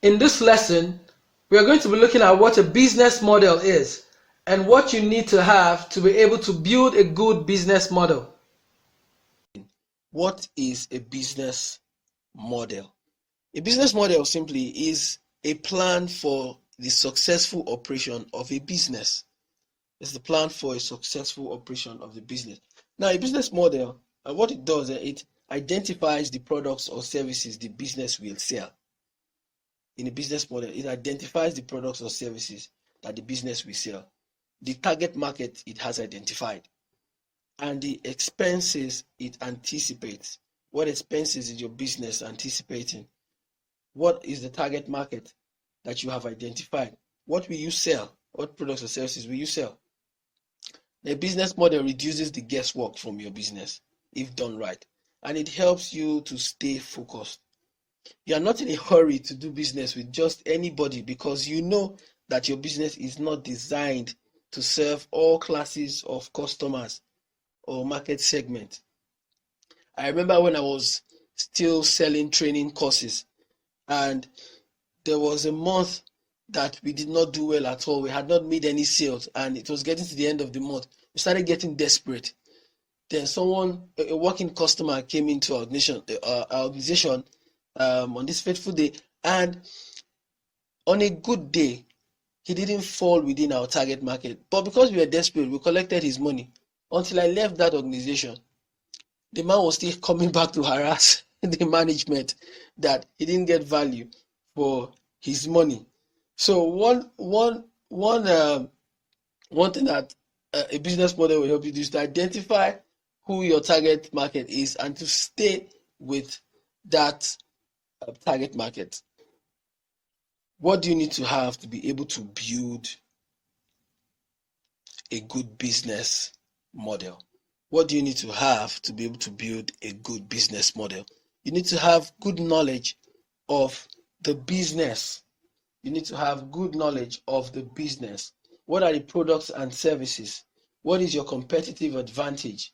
In this lesson, we are going to be looking at what a business model is and what you need to have to be able to build a good business model. What is a business model? A business model simply is a plan for the successful operation of a business. It's the plan for a successful operation of the business. Now, a business model, what it does, it identifies the products or services the business will sell. In a business model, it identifies the products or services that the business will sell, the target market it has identified, and the expenses it anticipates. What expenses is your business anticipating? What is the target market that you have identified? What will you sell? What products or services will you sell? The business model reduces the guesswork from your business if done right, and it helps you to stay focused. You are not in a hurry to do business with just anybody because you know that your business is not designed to serve all classes of customers or market segment. I remember when I was still selling training courses, and there was a month that we did not do well at all. We had not made any sales, and it was getting to the end of the month. We started getting desperate. Then a working customer came into our organization on this fateful day, and on a good day, he didn't fall within our target market. But because we were desperate, we collected his money. Until I left that organization, the man was still coming back to harass the management that he didn't get value for his money. So one thing that a business model will help you do is to identify who your target market is and to stay with that target market. What do you need to have to be able to build a good business model? What do you need to have to be able to build a good business model? You need to have good knowledge of the business. You need to have good knowledge of the business. What are the products and services? What is your competitive advantage?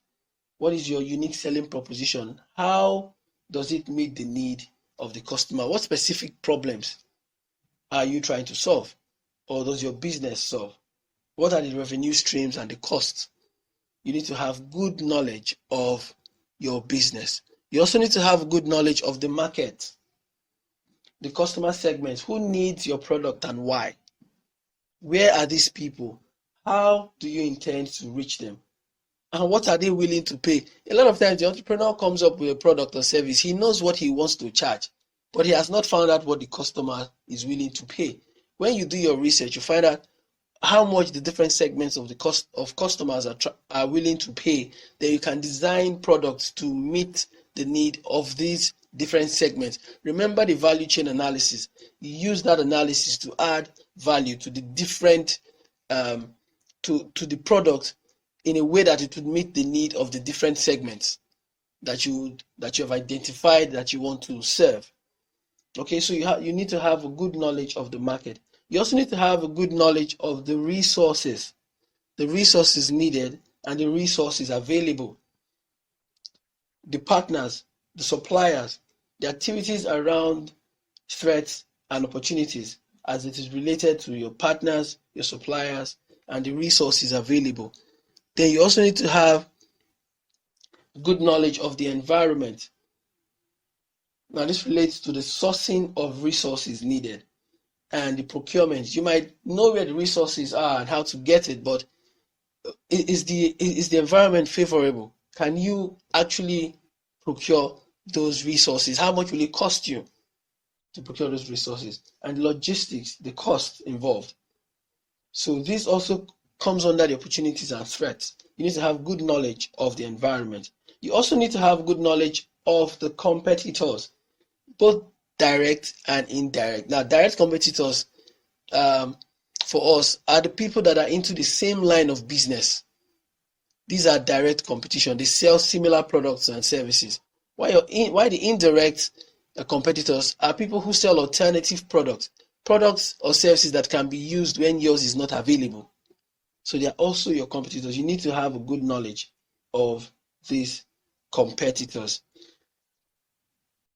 What is your unique selling proposition? How does it meet the need of the customer? What specific problems are you trying to solve, or does your business solve? What are the revenue streams and the costs? You need to have good knowledge of your business. You also need to have good knowledge of the market, the customer segments. Who needs your product and why? Where are these people? How do you intend to reach them? And what are they willing to pay? A lot of times the entrepreneur comes up with a product or service. He knows what he wants to charge, but he has not found out what the customer is willing to pay. When you do your research, you find out how much the different segments of the cost of customers are willing to pay. Then you can design products to meet the need of these different segments. Remember the value chain analysis. You use that analysis to add value to the different to the product in a way that it would meet the need of the different segments that you have identified that you want to serve. Okay, so you need to have a good knowledge of the market. You also need to have a good knowledge of the resources needed and the resources available, the partners, the suppliers, the activities around threats and opportunities as it is related to your partners, your suppliers, and the resources available. Then you also need to have good knowledge of the environment. Now, this relates to the sourcing of resources needed and the procurement. You might know where the resources are and how to get it, but is the environment favorable? Can you actually procure those resources? How much will it cost you to procure those resources? And logistics, the cost involved. So this also comes under the opportunities and threats. You need to have good knowledge of the environment. You also need to have good knowledge of the competitors, both direct and indirect. Now, direct competitors for us are the people that are into the same line of business. These are direct competition. They sell similar products and services. While the indirect competitors are people who sell alternative products or services that can be used when yours is not available. So they are also your competitors. You need to have a good knowledge of these competitors.